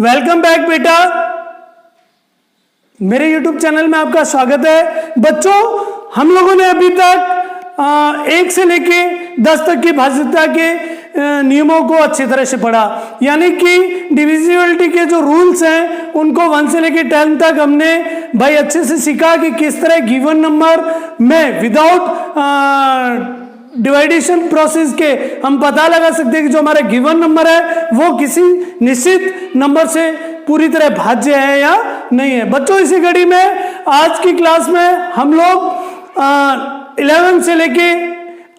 Welcome back बेटा, मेरे YouTube channel में आपका स्वागत है। बच्चों, हम लोगों ने अभी तक 1 से लेके 10 तक की भाज्यता के नियमों को अच्छी तरह से पढ़ा, यानी कि डिविजिबिलिटी के जो रूल्स हैं उनको 1 से लेके 10 तक हमने भाई अच्छे से सीखा कि किस तरह गिवन नंबर में विदाउट डिवाइडेशन प्रोसेस के हम पता लगा सकते हैं कि जो हमारा गिवन नंबर है वो किसी निश्चित नंबर से पूरी तरह भाज्य है या नहीं है। बच्चों, इसी कड़ी में आज की क्लास में हम लोग 11 से लेके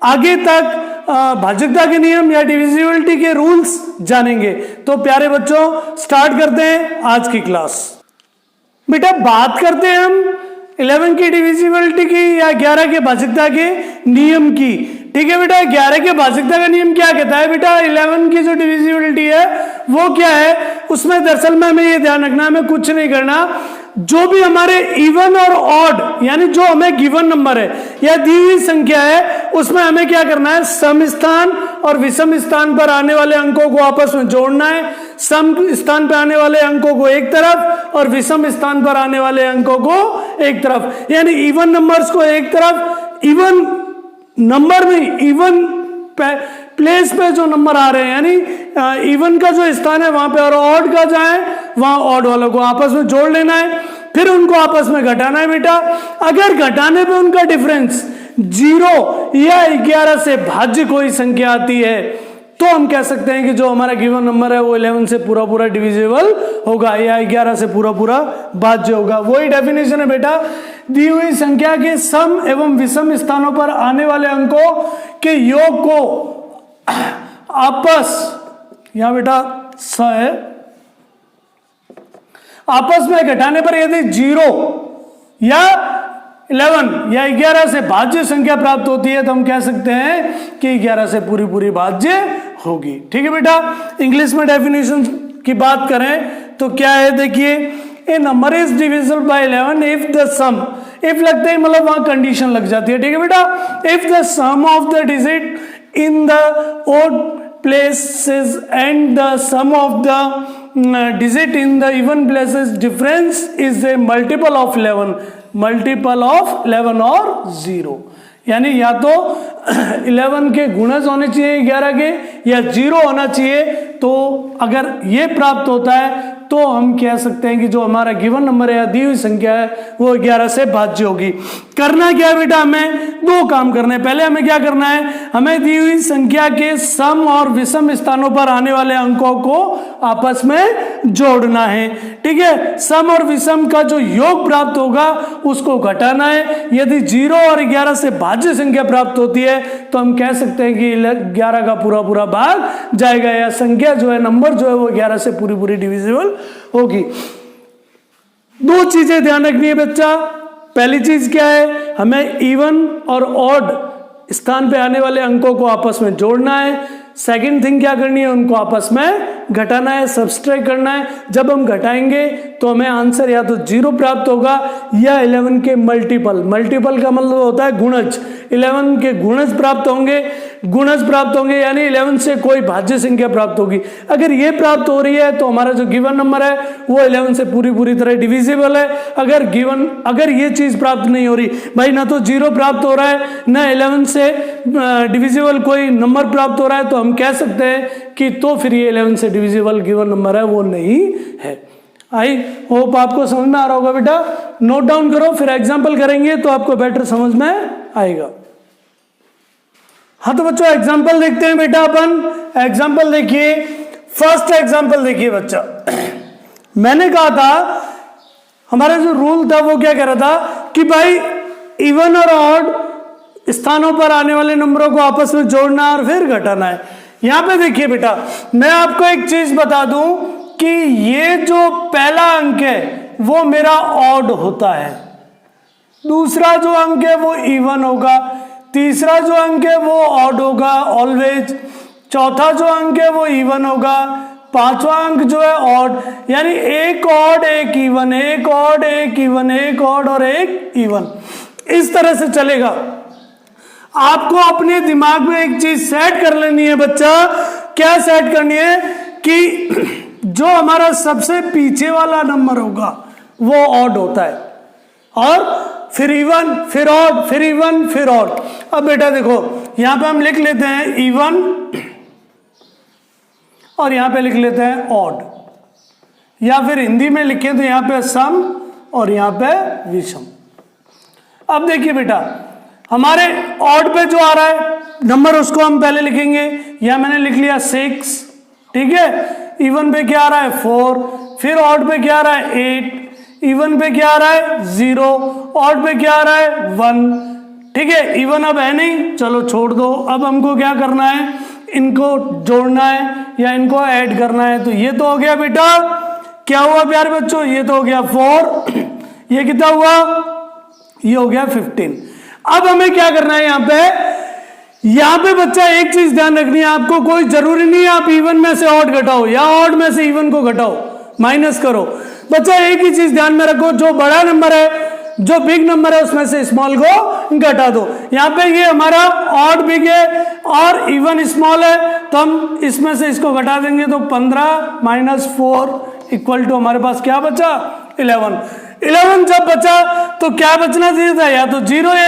आगे तक भाज्यता के नियम या डिविजिबिलिटी के रूल्स जानेंगे। तो प्यारे बच्चों, स्टार्ट करते हैं आज की क्लास। बेटा, बात करते हैं हम 11 की डिविजिबिलिटी की या 11 के भाज्यता के नियम की। ठीक है बेटा, 11 के भाज्यता का नियम क्या कहता है? बेटा, 11 की जो डिविजिबिलिटी है वो क्या है? उसमें दरअसल में हमें ये ध्यान रखना है, हमें कुछ नहीं करना, जो भी हमारे इवन और ऑड यानी जो हमें गिवन नंबर है या दी हुई संख्या है उसमें हमें क्या करना है? सम स्थान और विषम स्थान पर आने वाले अंकों को आपस में जोड़ना है। सम स्थान पर आने वाले अंकों को एक तरफ और विषम स्थान पर आने वाले अंकों को एक तरफ, यानी इवन नंबर्स को एक तरफ, इवन नंबर में इवन प्लेस पे जो नंबर आ रहे हैं यानी इवन का जो स्थान है वहां पे, और ऑड का जाए वहां ऑड वालों को आपस में जोड़ लेना है, फिर उनको आपस में घटाना है। बेटा, अगर घटाने पे उनका डिफरेंस 0 या 11 से भाज्य कोई संख्या आती है तो हम कह सकते हैं कि जो हमारा गिवन नंबर है वो 11 से पूरा पूरा डिविजिबल होगा या 11 से पूरा पूरा भाज्य होगा। वही डेफिनेशन है बेटा, दी हुई संख्या के सम एवं विषम स्थानों पर आने वाले अंकों के योग को आपस, यहां बेटा स है, आपस में घटाने पर यदि 0 या 11 या 11 से भाज्य संख्या प्राप्त होती है तो हम कह सकते हैं कि 11 से पूरी पूरी भाज्य होगी। ठीक है बेटा, इंग्लिश में डेफिनेशन की बात करें तो क्या है? देखिए, a number is divisible by 11 if the sum, if लगते ही मतलब वहां कंडीशन लग जाती है। ठीक है बेटा, if the sum of the digit in the odd places and the sum of the digit in the even places difference is a multiple of 11, multiple of 11 और 0, यानी या तो 11 के गुणज होने चाहिए 11 के या 0 होना चाहिए। तो अगर ये प्राप्त होता है तो हम कह सकते हैं कि जो हमारा गिवन नंबर है या दी हुई संख्या है वो 11 से भाज्य होगी। करना क्या है बेटा? हमें 2 काम करने हैं। पहले हमें क्या करना है? हमें दी हुई संख्या के सम और विषम स्थानों पर आने वाले अंकों को आपस में जोड़ना है। ठीक है, सम और विषम का जो योग प्राप्त होगा उसको घटाना है। यदि 0 और 11 से भाज्य संख्या प्राप्त होती है तो हम कह सकते हैं कि 11 का पूरा पूरा भाग जाएगा या संख्या जो है, नंबर जो है वो 11 से पूरी पूरी डिविजिबल होगी। 2 चीजें ध्यान रखनी है बच्चा। पहली चीज क्या है? हमें इवन और ऑड स्थान पे आने वाले अंकों को आपस में जोड़ना है। सेकंड थिंग क्या करनी है? उनको आपस में घटाना है, सब्सट्रैक्ट करना है। जब हम घटाएंगे तो हमें आंसर या तो 0 प्राप्त होगा या 11 के मल्टीपल, मल्टीपल का मतलब होता है गुणज, 11 के गुणज प्राप्त होंगे, गुणज प्राप्त होंगे यानी 11 से कोई भाज्य संख्या प्राप्त होगी। अगर ये प्राप्त हो रही है तो हमारा जो गिवन नंबर है वो 11 से पूरी पूरी तरह डिविजिबल है। अगर ये चीज प्राप्त नहीं हो रही भाई, ना तो 0 प्राप्त हो रहा है ना 11 से डिविजिबल कोई नंबर प्राप्त हो रहा है, तो हम कह सकते हैं कि तो फिर ये 11 से डिविजिबल गिवन नंबर है वो नहीं है। आई होप आपको समझ में आ रहा होगा बेटा। नोट डाउन करो, फिर एग्जाम्पल करेंगे तो आपको बेटर समझ में आएगा। हाँ तो बच्चों, एग्जाम्पल देखते हैं बेटा अपन। एग्जाम्पल देखिए, फर्स्ट एग्जाम्पल देखिए बच्चा। मैंने कहा था, हमारा जो रूल था वो क्या कह रहा था कि भाई इवन और ऑड स्थानों पर आने वाले नंबरों को आपस में जोड़ना और फिर घटाना है। यहां पे देखिए बेटा, मैं आपको एक चीज बता दूं कि ये जो पहला अंक है वो मेरा ऑड होता है, दूसरा जो अंक है वो इवन होगा, तीसरा जो अंक है वो ऑड होगा ऑलवेज, चौथा जो अंक है वो इवन होगा, पांचवा अंक जो है ऑड, यानी एक ऑड एक इवन, एक ऑड एक इवन, एक ऑड और एक इवन, इस तरह से चलेगा। आपको अपने दिमाग में एक चीज सेट कर लेनी है बच्चा। क्या सेट करनी है कि जो हमारा सबसे पीछे वाला नंबर होगा वो ऑड होता है, और फिर इवन, फिर ऑड, फिर इवन, फिर ऑड। अब बेटा देखो यहां पे हम लिख लेते हैं इवन और यहां पे लिख लेते हैं ऑड, या फिर हिंदी में लिखें तो यहां पे सम और यहां पे विषम। अब देखिए बेटा हमारे ऑड पे जो आ रहा है नंबर उसको हम पहले लिखेंगे, यहां मैंने लिख लिया 6, ठीक है। इवन पे क्या आ रहा है 4, फिर ऑड पे क्या आ रहा है 8, इवन पे क्या आ रहा है 0, ऑड पे क्या आ रहा है 1, ठीक है। इवन अब है नहीं, चलो छोड़ दो। अब हमको क्या करना है, इनको जोड़ना है या इनको ऐड करना है। तो ये तो हो गया बेटा, क्या हुआ प्यारे बच्चों, ये तो हो गया 4, ये कितना हुआ, ये हो गया 15। अब हमें क्या करना है, यहां पे बच्चा एक चीज ध्यान रखनी है आपको, कोई जरूरी नहीं है आप इवन में से ऑड घटाओ या ऑड में से इवन को घटाओ, माइनस करो। बच्चा एक ही चीज ध्यान में रखो, जो बड़ा नंबर है, जो बिग नंबर है उसमें से स्मॉल को घटा दो। यहां पे ये हमारा ऑड बिग है और इवन स्मॉल है, तो हम इसमें से इसको घटा देंगे तो 15 माइनस 4 इक्वल टू हमारे पास क्या बचा 11। 11 जब बचा तो क्या बचना चाहिए था, या तो 0 या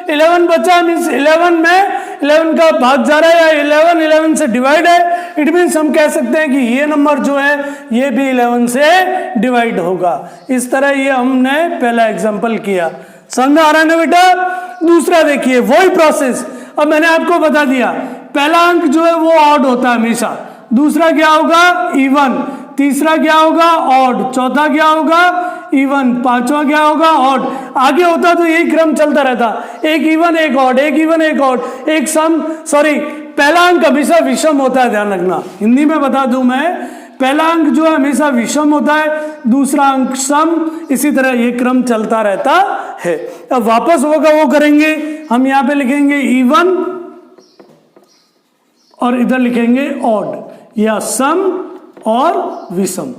11 बचा, मीन्स 11 में 11 का भाग जा रहा है या 11 से डिवाइड है। इट मीन्स हम कह सकते हैं कि ये नंबर जो है ये भी 11 से डिवाइड होगा। इस तरह ये हमने पहला एग्जांपल किया, समझ आ रहा है ना बेटा। दूसरा देखिए वही प्रोसेस, अब मैंने आपको बता दिया पहला अंक जो है वो ऑड होता है हमेशा, दूसरा क्या होगा इवन, तीसरा क्या होगा ऑड, चौथा क्या होगा इवन, पांचवा क्या होगा ऑड। आगे होता तो यही क्रम चलता रहता, एक इवन एक ऑड, एक इवन एक ऑड, एक सम, सॉरी पहला अंक हमेशा विषम होता है, ध्यान रखना। हिंदी में बता दूं मैं, पहला अंक जो है हमेशा विषम होता है, दूसरा अंक सम, इसी तरह ये क्रम चलता रहता है। अब वापस होगा वो करेंगे, हम यहां पे लिखेंगे इवन और इधर लिखेंगे ऑड या सम और विषम।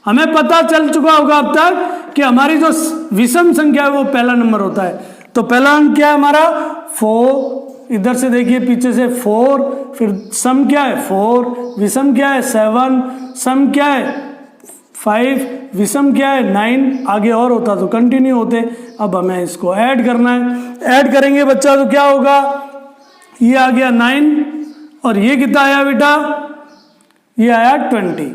हमें पता चल चुका होगा अब तक कि हमारी जो विषम संख्या है वो पहला नंबर होता है। तो पहला अंक क्या है हमारा 4, इधर से देखिए पीछे से 4, फिर सम क्या है 4, विषम क्या है 7, सम क्या है 5, विषम क्या है 9, आगे और होता तो कंटिन्यू होते। अब हमें इसको ऐड करना है, ऐड करेंगे बच्चा तो क्या होगा, ये आ गया 9 और ये कितना आया बेटा, ये आया 20।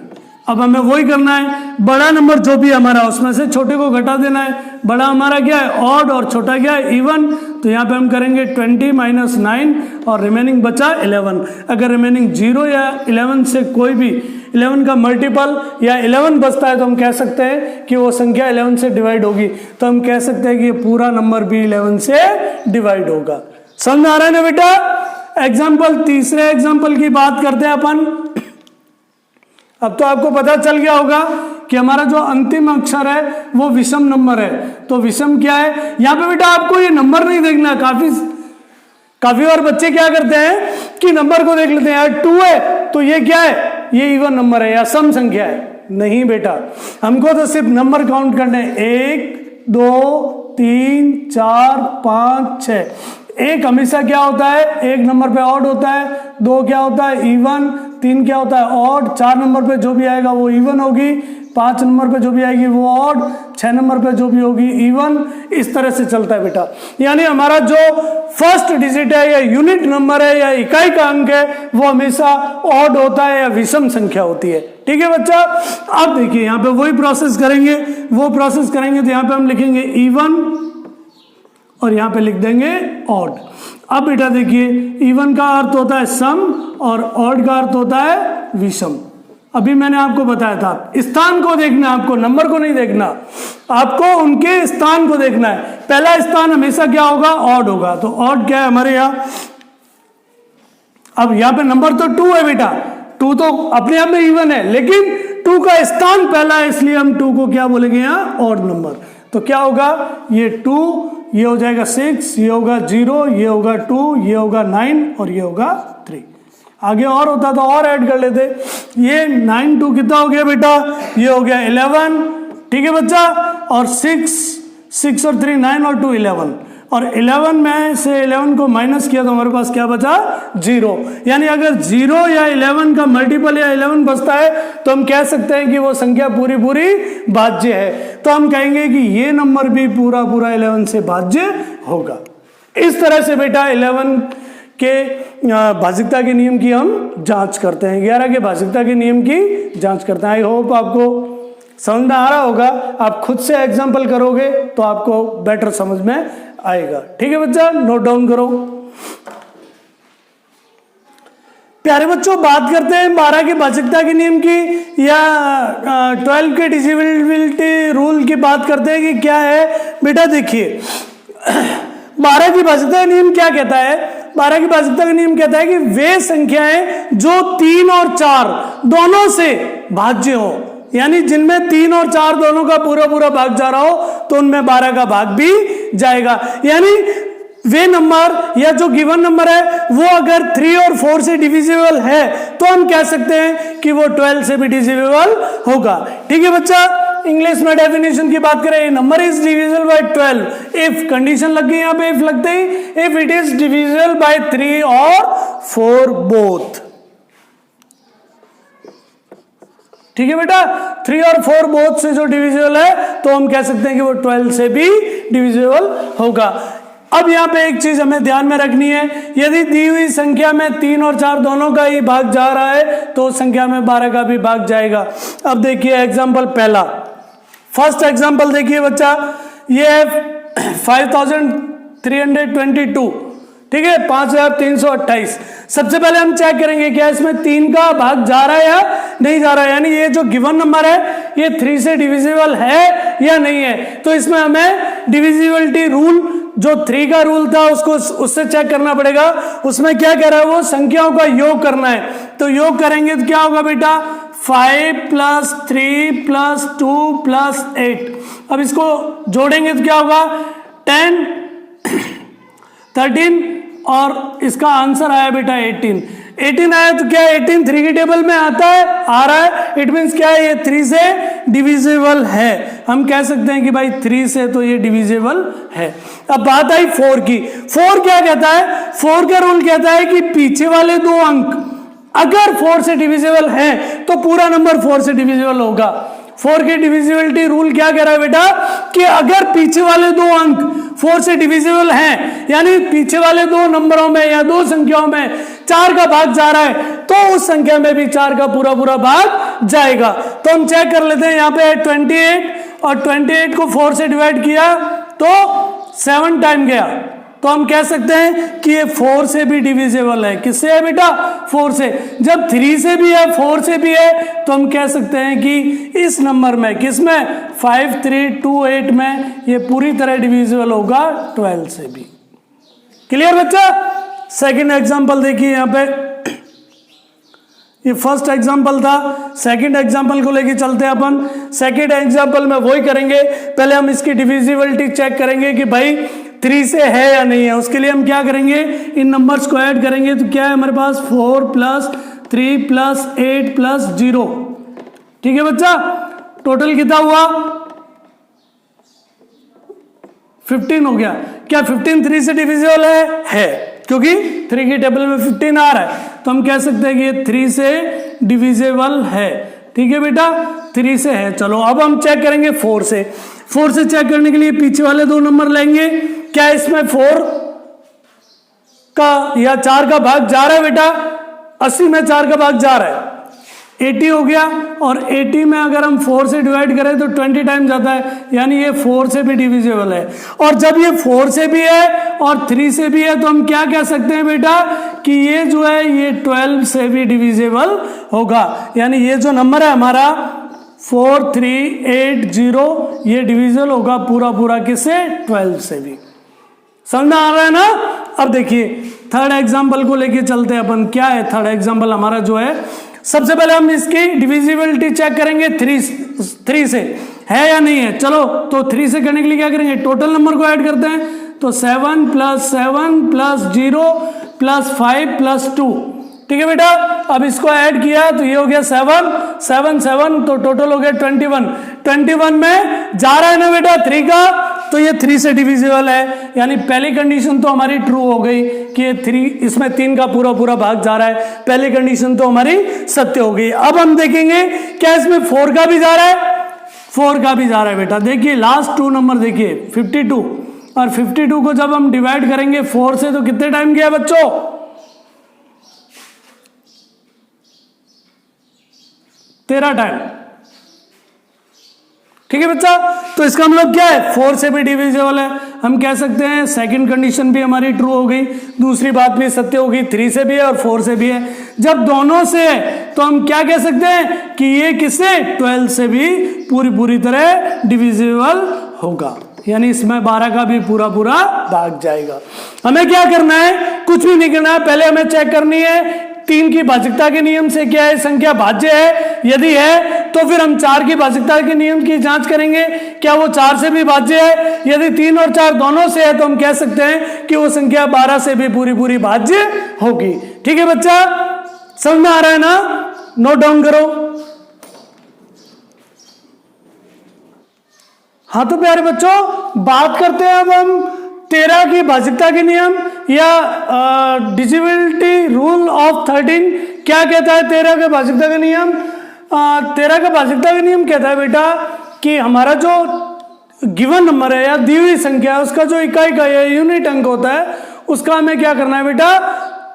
अब हमें वही करना है, बड़ा नंबर जो भी हमारा उसमें से छोटे को घटा देना है। बड़ा हमारा क्या है ऑड और छोटा क्या है इवन, तो यहाँ पे हम करेंगे 20 माइनस 9 और रिमेनिंग बचा 11। अगर रिमेनिंग 0 या 11 से कोई भी 11 का मल्टीपल या 11 बचता है तो हम कह सकते हैं कि वो संख्या 11 से डिवाइड होगी। तो हम कह सकते हैं कि ये पूरा नंबर भी 11 से डिवाइड होगा। समझ आ रहा है ना बेटा। एग्जाम्पल, तीसरे एग्जाम्पल की बात करते हैं अपन। अब तो आपको पता चल गया होगा कि हमारा जो अंतिम अक्षर है वो विषम नंबर है। तो विषम क्या है, यहां पे बेटा आपको ये नंबर नहीं देखना। काफी बार बच्चे क्या करते हैं कि नंबर को देख लेते हैं, यार 2 है तो ये क्या है, ये इवन नंबर है या सम संख्या है। नहीं बेटा, हमको तो सिर्फ नंबर काउंट करने हैं, 1 2 3 4 5 6। एक हमेशा क्या होता है, एक नंबर पे ऑड होता है, 2 क्या होता है इवन, 3 क्या होता है ऑड, 4 नंबर पे जो भी आएगा वो इवन होगी, 5 नंबर पे जो भी आएगी वो ऑड, 6 नंबर पे जो भी होगी इवन। इस तरह से चलता है बेटा। यानी हमारा जो फर्स्ट डिजिट है या यूनिट नंबर है या इकाई का अंक है वो हमेशा ऑड होता है या विषम संख्या होती है। ठीक है बच्चा। अब देखिए यहाँ पे वही प्रोसेस करेंगे, तो यहाँ पे हम लिखेंगे इवन और यहां पे लिख देंगे ऑड। अब बेटा देखिए, इवन का अर्थ होता है सम और ऑड का अर्थ होता है विषम। अभी मैंने आपको बताया था स्थान को देखना, आपको नंबर को नहीं देखना, आपको उनके स्थान को देखना है। पहला स्थान हमेशा क्या होगा, ऑड होगा। तो ऑड क्या है हमारे यहां, अब यहां पे नंबर तो 2 है बेटा, 2 तो अपने आप में इवन है, लेकिन 2 का स्थान पहला है इसलिए हम 2 को क्या बोलेंगे यहां ऑड नंबर। तो क्या होगा, ये 2, ये हो जाएगा 6, ये होगा 0, ये होगा 2, ये होगा 9 और ये होगा 3। आगे और होता तो और ऐड कर लेते। ये 9 2 कितना हो गया बेटा, ये हो गया 11। ठीक है बच्चा। और 6 और 3 9 और 2 11। और 11 में से 11 को माइनस किया तो हमारे पास क्या बचा 0। यानी अगर 0 या 11 का मल्टीपल या 11 बचता है तो हम कह सकते हैं कि वो संख्या पूरी पूरी भाज्य है। तो हम कहेंगे कि ये नंबर भी पूरा पूरा 11 से भाज्य होगा। इस तरह से बेटा 11 के भाज्यता के नियम की हम जांच करते हैं, 11 के भाज्यता के नियम की जांच करते हैं। आई होप आपको समझ में आ रहा होगा। आप खुद से एग्जाम्पल करोगे तो आपको बेटर समझ में आएगा। ठीक है बच्चा, नोट डाउन करो। प्यारे बच्चों, बात करते हैं 12 की भाज्यता के नियम की या 12 के डिविजिबिलिटी रूल की बात करते हैं कि क्या है। बेटा देखिए 12 की भाज्यता का नियम क्या कहता है। 12 की भाज्यता का नियम कहता है कि वे संख्याएं जो 3 और 4 दोनों से भाज्य हो, यानी जिनमें 3 और 4 दोनों का पूरा पूरा भाग जा रहा हो तो उनमें 12 का भाग भी जाएगा। यानी वे नंबर या जो गिवन नंबर है वो अगर 3 और 4 से डिविजिबल है तो हम कह सकते हैं कि वो 12 से भी डिविजिबल होगा। ठीक है बच्चा, इंग्लिश में डेफिनेशन की बात करें, number is divisible by 12 if, condition लग गई यहां पे इफ लगते ही, if it is divisible by 3 और 4 बोथ। ठीक है बेटा, 3 और 4 बोथ से जो डिविजिबल है तो हम कह सकते हैं कि वो 12 से भी डिविजिबल होगा। अब यहां पे एक चीज हमें ध्यान में रखनी है, यदि दी हुई संख्या में 3 और 4 दोनों का ही भाग जा रहा है तो उस संख्या में 12 का भी भाग जाएगा। अब देखिए एग्जांपल पहला, फर्स्ट एग्जांपल देखिए बच्चा, ये है 5322, ठीक है, 5328। सबसे पहले हम चेक करेंगे क्या इसमें 3 का भाग जा रहा है या नहीं जा रहा है, यानी ये जो गिवन नंबर है ये 3 से डिविजिबल है या नहीं है। तो इसमें हमें डिविजिबिलिटी रूल, जो 3 का रूल था उसको उससे चेक करना पड़ेगा। उसमें क्या कह रहा है, वो संख्याओं का योग करना है। तो योग करेंगे तो क्या होगा बेटा, 5 + 3 + 2 + 8। अब इसको जोड़ेंगे तो क्या होगा, 10 13 और इसका आंसर आया बेटा 18 आया। तो क्या 18 3 की टेबल में आता है, आ रहा है, इट मींस क्या है, ये 3 से डिविजिबल है। हम कह सकते हैं कि भाई 3 से तो ये डिविजिबल है। अब बात आई 4 की। 4 क्या कहता है, 4 का रूल कहता है कि पीछे वाले 2 अंक अगर 4 से डिविजिबल है तो पूरा नंबर 4 से डिविजिबल होगा। 4 की डिविजिबिलिटी रूल क्या कह रहा है बेटा, कि अगर पीछे वाले 2 अंक 4 से डिविजिबल हैं, यानी पीछे वाले 2 नंबरों में या 2 संख्याओं में 4 का भाग जा रहा है तो उस संख्या में भी 4 का पूरा पूरा भाग जाएगा। तो हम चेक कर लेते हैं, यहाँ पे 28 और 28 को 4 से डिवाइड किया तो 7 टाइम गया। तो हम कह सकते हैं कि ये 4 से भी डिविजिबल है। किससे है बेटा, 4 से। जब 3 से भी है 4 से भी है तो हम कह सकते हैं कि इस नंबर में, किसमें, 5328 में ये पूरी तरह डिविजिबल होगा 12 से भी। क्लियर बच्चा। सेकंड एग्जांपल देखिए यहाँ पे, ये फर्स्ट एग्जांपल था, सेकंड एग्जांपल को लेके चलते हैं अपन। सेकंड एग्जांपल में वही करेंगे, पहले हम इसकी डिविजिबिलिटी चेक करेंगे कि भाई 3 से है या नहीं है। उसके लिए हम क्या करेंगे, इन नंबर्स को ऐड करेंगे तो क्या है हमारे पास, 4 + 3 + 8 + 0। ठीक है बच्चा, टोटल कितना हुआ, 15 हो गया। क्या 15 3 से डिविजिबल है, क्योंकि 3 की टेबल में 15 आ रहा है तो हम कह सकते हैं कि ये 3 से डिविजिबल है। ठीक है बेटा, 3 से है। चलो अब हम चेक करेंगे 4 से। 4 से चेक करने के लिए पीछे वाले 2 नंबर लेंगे। क्या इसमें 4 का या 4 का भाग जा रहा है बेटा, 80 में 4 का भाग जा रहा है, 80 हो गया। और 80 में अगर हम 4 से डिवाइड करें तो 20 टाइम जाता है, यानी ये 4 से भी डिविजिबल है। और जब ये 4 से भी है और 3 से भी है तो हम क्या कह सकते हैं बेटा, कि ये जो है ये 12 से भी डिविजिबल होगा। यानी ये जो नंबर है हमारा 4380, ये डिविजिबल होगा पूरा पूरा किससे, 12 से भी। समझ में आ रहा है ना। अब देखिए थर्ड एग्जाम्पल को लेके चलते हैं अपन। क्या है थर्ड एग्जाम्पल हमारा जो है, सबसे पहले हम इसकी डिविजिबिलिटी चेक करेंगे 3 से है या नहीं है। चलो तो 3 से करने के लिए क्या करेंगे, टोटल नंबर को ऐड करते हैं। तो 7 + 7 + 0 + 5 + 2। ठीक है बेटा, अब इसको ऐड किया तो ये हो गया 7 7 7, तो टोटल हो गया 21। 21 में जा रहा है ना बेटा 3 का, तो ये 3 से डिविजिबल है, यानी पहली कंडीशन तो हमारी ट्रू हो गई कि ये 3, इसमें 3 का पूरा पूरा भाग जा रहा है, पहली कंडीशन तो हमारी सत्य हो गई। अब हम देखेंगे क्या इसमें 4 का भी जा रहा है, 4 का भी जा रहा है बेटा। देखिए लास्ट 2 नंबर देखिए 52, और 52 को जब हम डिवाइड करेंगे 4 से तो कितने टाइम गया बच्चों, 13 टाइम। ठीक है बच्चा, तो इसका मतलब क्या है, 4 से भी डिविजिबल है, हम कह सकते हैं सेकंड कंडीशन भी हमारी ट्रू हो गई, दूसरी बात भी सत्य हो गई, 3 से भी है और 4 से भी है। जब दोनों से है तो हम क्या कह सकते हैं कि ये किससे, 12 से भी पूरी तरह डिविजिबल होगा, यानी इसमें 12 का भी पूरा भाग जाएगा। हमें क्या करना है, कुछ भी नहीं करना है, पहले हमें चेक करनी है 3 की भाजकता के नियम से क्या है संख्या भाज्य है, यदि है तो फिर हम 4 की भाजकता के नियम की जांच करेंगे, क्या वो 4 से भी भाज्य है। यदि 3 और 4 दोनों से है तो हम कह सकते हैं कि वो संख्या 12 से भी पूरी भाज्य होगी। ठीक है बच्चा, समझ में आ रहा है ना, नोट डाउन करो। हाँ तो प्यारे बच्चों, बात करते हैं अब हम 13 की भाजकता के नियम या डिविजिबिलिटी रूल ऑफ 13। क्या कहता है 13 के भाजकता का नियम, 13 का भाजकता का नियम कहता है बेटा कि हमारा जो गिवन नंबर है या दी हुई संख्या है उसका जो इकाई का या यूनिट अंक होता है उसका हमें क्या करना है बेटा,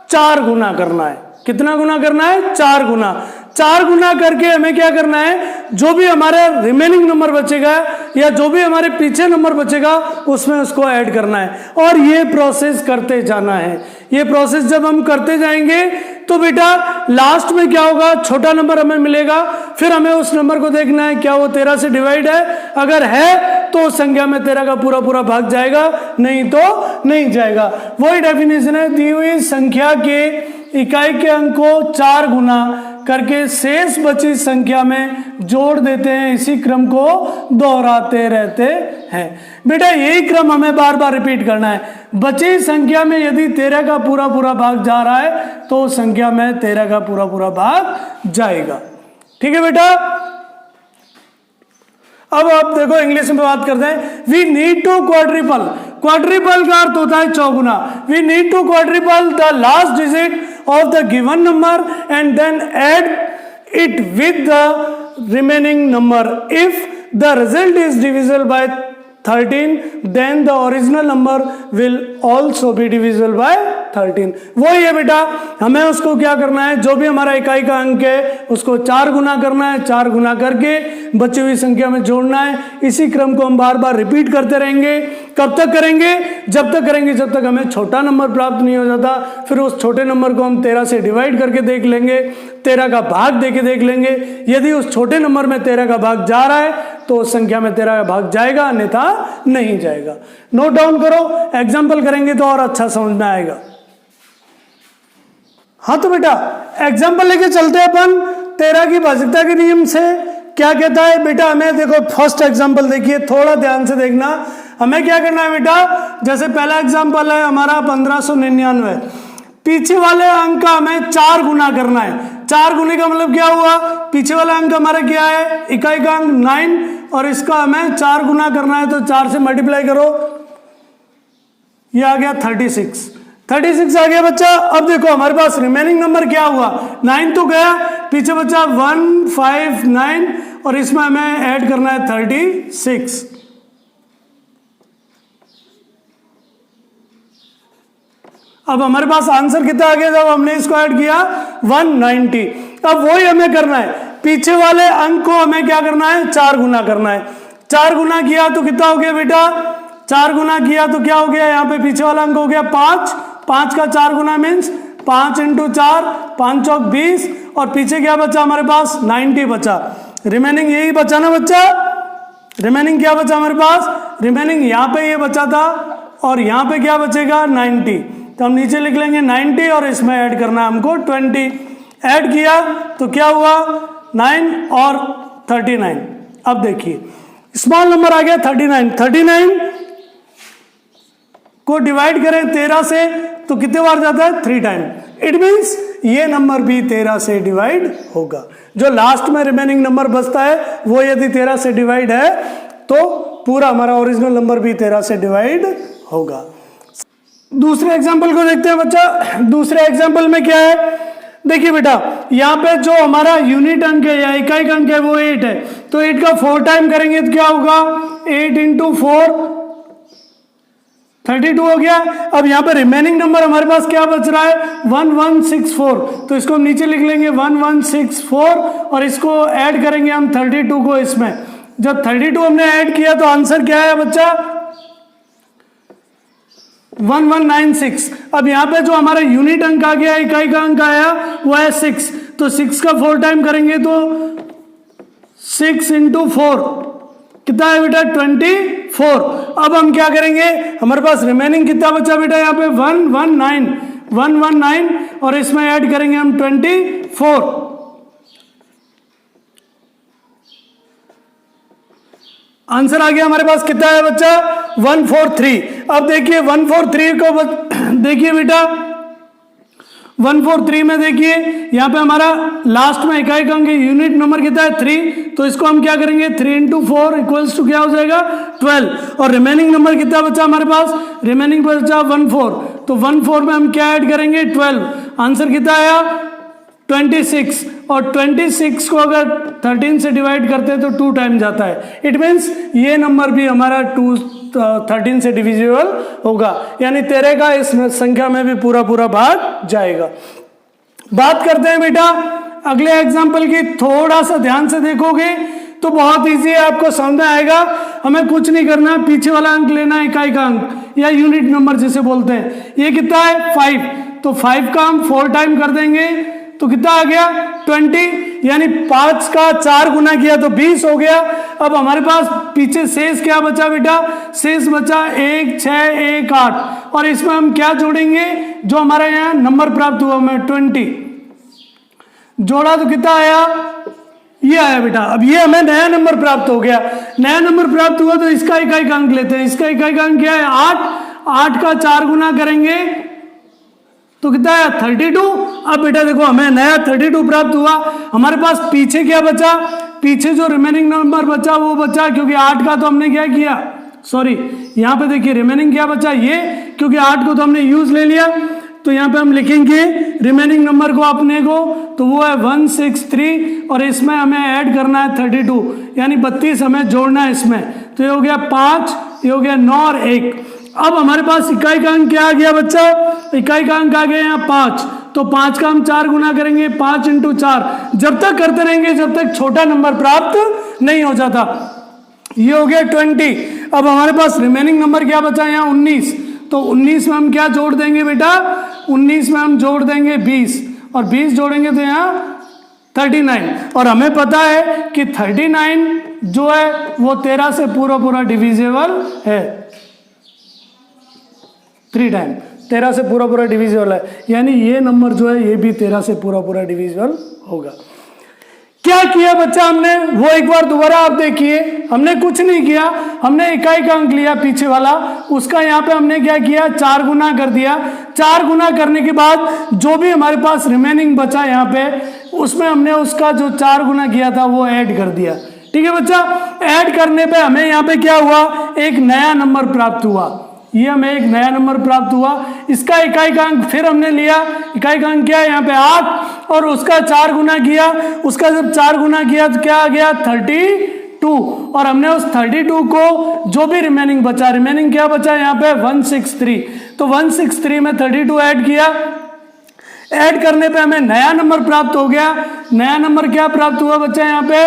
4 गुना करना है। कितना गुना करना है, 4 गुना। 4 गुना करके हमें क्या करना है, जो भी हमारे रिमेनिंग नंबर बचेगा या जो भी हमारे पीछे नंबर बचेगा उसमें उसको ऐड करना है, और ये प्रोसेस करते जाना है। ये प्रोसेस जब हम करते जाएंगे तो बेटा लास्ट में क्या होगा, छोटा नंबर हमें मिलेगा, फिर हमें उस नंबर को देखना है क्या वो 13 से डिवाइड है, अगर है तो उस संख्या में 13 का पूरा भाग जाएगा, नहीं तो नहीं जाएगा। वही डेफिनेशन है, दी हुई संख्या के इकाई के अंक को 4 गुना करके शेष बची संख्या में जोड़ देते हैं, इसी क्रम को दोहराते रहते हैं। बेटा यही क्रम हमें बार बार रिपीट करना है। बची संख्या में यदि 13 का पूरा भाग जा रहा है तो संख्या में 13 का पूरा भाग जाएगा। ठीक है बेटा, अब आप देखो इंग्लिश में बात करते हैं, we need to quadruple. Quadruple का अर्थ होता है चौगुना। We need to quadruple the last digit of the given number and then add it with the remaining number. If the result is divisible by 13 then the original number will also be divisible by 13। वही है बेटा, हमें उसको क्या करना है, जो भी हमारा इकाई का अंक है उसको 4 गुना करना है, 4 गुना करके बची हुई संख्या में जोड़ना है। इसी क्रम को हम बार बार रिपीट करते रहेंगे। कब तक करेंगे, जब तक करेंगे जब तक हमें छोटा नंबर प्राप्त नहीं हो जाता। फिर उस छोटे नंबर को हम 13 से डिवाइड करके देख लेंगे, 13 का भाग देके देख लेंगे। यदि उस छोटे नंबर में 13 का भाग जा रहा है तो उस संख्या में 13 का भाग जाएगा, अन्यथा नहीं जाएगा। नोट डाउन करो, एग्जाम्पल करेंगे तो और अच्छा समझ में आएगा। हाँ तो बेटा एग्जाम्पल लेके चलते हैं अपन 13 की भाजकता के नियम से। क्या कहता है बेटा, हमें देखो फर्स्ट एग्जाम्पल देखिए, थोड़ा ध्यान से देखना। हमें क्या करना है बेटा, जैसे पहला एग्जाम्पल है हमारा 1599, पीछे वाले अंक का हमें 4 गुना करना है। 4 गुने का मतलब क्या हुआ, पीछे वाला अंक हमारा क्या है, इकाई का अंक 9, और इसका हमें 4 गुना करना है तो 4 से मल्टीप्लाई करो, ये आ गया 36 आ गया बच्चा। अब देखो हमारे पास रिमेनिंग नंबर क्या हुआ, 9 तो गया, पीछे बचा 159 और इसमें हमें ऐड करना है 36। अब हमारे पास आंसर कितना आ गया जब हमने इसको ऐड किया, 190। अब वही हमें करना है, पीछे वाले अंक को हमें क्या करना है, 4 गुना करना है। 4 गुना किया तो कितना हो गया बेटा, 4 गुना किया तो क्या हो गया, यहाँ पे पीछे वाला अंक हो गया 5, 5 का 4 गुना मीन्स 5 × 4, 5 चौक 20, और पीछे क्या बचा हमारे पास, 90 बचा। रिमेनिंग यही बचा ना बच्चा, रिमेनिंग क्या बचा हमारे पास, रिमेनिंग यहाँ पे ये बचा था और यहाँ पे क्या बचेगा, 90। तो हम नीचे लिख लेंगे 90 और इसमें ऐड करना है हमको 20। ऐड किया तो क्या हुआ, 9 और 39। अब देखिए स्मॉल नंबर आ गया 39 को डिवाइड करें 13 से तो कितने बार जाता है, 3 टाइम। इट मीन्स ये नंबर भी 13 से डिवाइड होगा। जो लास्ट में रिमेनिंग नंबर बचता है वो यदि 13 से डिवाइड है तो पूरा हमारा ओरिजिनल नंबर भी 13 से डिवाइड होगा। दूसरे एग्जाम्पल को देखते हैं बच्चा। दूसरे एग्जाम्पल में क्या है, देखिए बेटा यहाँ पे जो हमारा यूनिट अंक है या इकाई अंक है वो 8 है, तो 8 का 4 टाइम करेंगे तो क्या होगा, 8 इंटू 4 32 हो गया। अब यहाँ पे रिमेनिंग नंबर हमारे पास क्या बच रहा है, 1164, तो इसको हम नीचे लिख लेंगे 1164 और इसको ऐड करेंगे हम 32 को इसमें। जब 32 हमने ऐड किया तो आंसर क्या है बच्चा, 1196। अब यहाँ पे जो हमारा यूनिट अंक आ गया, इकाई का अंक आया वो है 6, तो 6 का 4 टाइम करेंगे तो 6 इंटू 4 कितना है बेटा, 24। अब हम क्या करेंगे, हमारे पास रिमेनिंग कितना बचा बेटा, यहाँ पे 119 और इसमें ऐड करेंगे हम 24। आंसर आ गया हमारे पास कितना है बच्चा, 143। अब देखिए 143 को देखिए बेटा 143 में देखिए यहाँ पे हमारा लास्ट में इकाई का अंक यूनिट नंबर कितना है 3, तो इसको हम क्या करेंगे 3 इंटू 4 इक्वल्स टू क्या हो जाएगा 12। और रिमेनिंग नंबर कितना बचा हमारे पास, रिमेनिंग बचा 14, तो 14 में हम क्या ऐड करेंगे 12। आंसर कितना आया 26, और 26 को अगर 13 से डिवाइड करते हैं तो 2 टाइम जाता है। इट मीन्स ये नंबर भी हमारा 13 से डिविजिबल होगा, यानी 13 का इस संख्या में भी पूरा पूरा भाग जाएगा। बात करते हैं बेटा अगले एग्जाम्पल की। थोड़ा सा ध्यान से देखोगे तो बहुत इजी है, आपको समझ में आएगा। हमें कुछ नहीं करना, पीछे वाला अंक लेना है, इकाई का अंक या यूनिट नंबर जिसे बोलते हैं। ये कितना है 5, तो 5 का हम 4 टाइम कर देंगे तो कितना आ गया 20, यानी 5 का 4 गुना किया तो 20 हो गया। अब हमारे पास पीछे शेष क्या बचा बेटा, शेष बचा 1 6 1 8, और इसमें हम क्या जोड़ेंगे, जो हमारे यहाँ नंबर प्राप्त हुआ हमें 20 जोड़ा तो कितना आया, ये आया बेटा। अब ये हमें नया नंबर प्राप्त हो गया, नया नंबर प्राप्त हुआ तो इसका इकाई का अंक लेते हैं। इसका इकाई का अंक क्या है 8, 8 का 4 गुना करेंगे तो कितना है 32। अब बेटा देखो हमें नया 32 प्राप्त हुआ, हमारे पास पीछे क्या बचा, पीछे जो रिमेनिंग नंबर बचा वो बचा, क्योंकि 8 का तो हमने क्या किया, सॉरी यहाँ पे देखिए रिमेनिंग क्या बचा ये, क्योंकि 8 को तो हमने यूज ले लिया, तो यहाँ पे हम लिखेंगे रिमेनिंग नंबर को अपने को, तो वो है 163 और इसमें हमें ऐड करना है 32, यानी 32 हमें जोड़ना है इसमें। तो ये हो गया 5, ये हो गया 9 और 1। अब हमारे पास इकाई का अंक क्या आ गया बच्चा, इकाई का अंक आ गया यहाँ 5, तो 5 का हम 4 गुना करेंगे, 5 इंटू 4, जब तक करते रहेंगे जब तक छोटा नंबर प्राप्त नहीं हो जाता। ये हो गया 20। अब हमारे पास रिमेनिंग नंबर क्या बचा यहाँ 19, तो 19 में हम क्या जोड़ देंगे बेटा, 19 में हम जोड़ देंगे 20, और 20 जोड़ेंगे तो यहाँ 39, और हमें पता है कि 39 जो है वो 13 से पूरा पूरा डिविजिबल है, 3 टाइम 13 से पूरा पूरा डिविजिबल है, यानी ये नंबर जो है ये भी 13 से पूरा पूरा डिविजिबल होगा। क्या किया बच्चा हमने, वो एक बार दोबारा आप देखिए, हमने कुछ नहीं किया, हमने इकाई का अंक लिया पीछे वाला, उसका यहाँ पे हमने क्या किया 4 गुना कर दिया। 4 गुना करने के बाद जो भी हमारे पास रिमेनिंग बचा यहाँ पे, उसमें हमने उसका जो 4 गुना किया था वो ऐड कर दिया। ठीक है बच्चा, ऐड करने पे हमें यहाँ पे क्या हुआ, एक नया नंबर प्राप्त हुआ, ये हमें एक नया नंबर प्राप्त हुआ। इसका इकाई का अंक फिर हमने लिया, इकाई का अंक क्या है यहाँ पे 8, और उसका 4 गुना किया, उसका जब 4 गुना किया तो क्या आ गया 32, और हमने उस 32 को जो भी रिमेनिंग बचा, रिमेनिंग क्या बचा यहाँ पे 163, तो 163 में 32 ऐड किया, ऐड करने पे हमें नया नंबर प्राप्त हो गया। नया नंबर क्या प्राप्त हुआ बच्चा यहाँ पे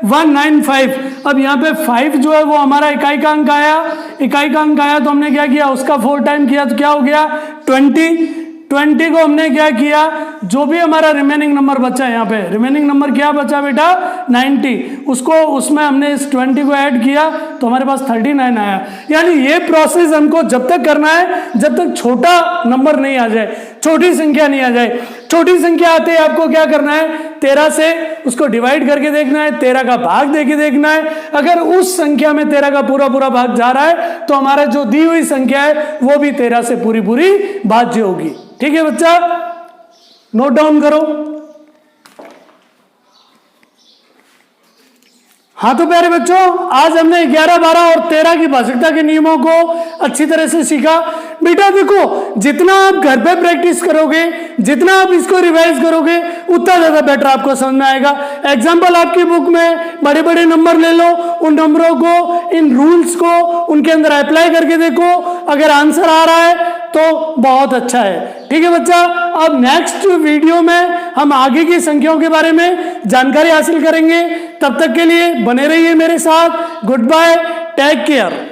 195। अब यहाँ पे 5 जो है वो हमारा इकाई का अंक आया, इकाई का अंक आया तो हमने क्या किया, उसका 4 टाइम किया तो क्या हो गया 20 को हमने क्या किया, जो भी हमारा रिमेनिंग नंबर बचा यहाँ पे, रिमेनिंग नंबर क्या बचा बेटा 90, उसको उसमें हमने इस 20 को ऐड किया तो हमारे पास 39 आया। यानी ये प्रोसेस हमको जब तक करना है जब तक छोटा नंबर नहीं आ जाए, छोटी संख्या नहीं आ जाए। छोटी संख्या आते ही आपको क्या करना है, 13 से उसको डिवाइड करके देखना है, 13 का भाग देके देखना है। अगर उस संख्या में 13 का पूरा पूरा भाग जा रहा है तो हमारा जो दी हुई संख्या है वो भी 13 से पूरी पूरी भाज्य होगी। ठीक है बच्चा, नोट डाउन करो। हाँ तो प्यारे बच्चों, आज हमने 11, 12 और 13 की भाषिकता के नियमों को अच्छी तरह से सीखा। बेटा देखो, जितना आप घर पे प्रैक्टिस करोगे, जितना आप इसको रिवाइज करोगे, उतना ज्यादा बेटर आपको समझ में आएगा। एग्जाम्पल आपकी बुक में बड़े बड़े नंबर ले लो, उन नंबरों को, इन रूल्स को उनके अंदर अप्लाई करके देखो, अगर आंसर आ रहा है तो बहुत अच्छा है। ठीक है बच्चा, अब नेक्स्ट वीडियो में हम आगे की संख्याओं के बारे में जानकारी हासिल करेंगे। तब तक के लिए बने रहिए मेरे साथ। Goodbye, take care.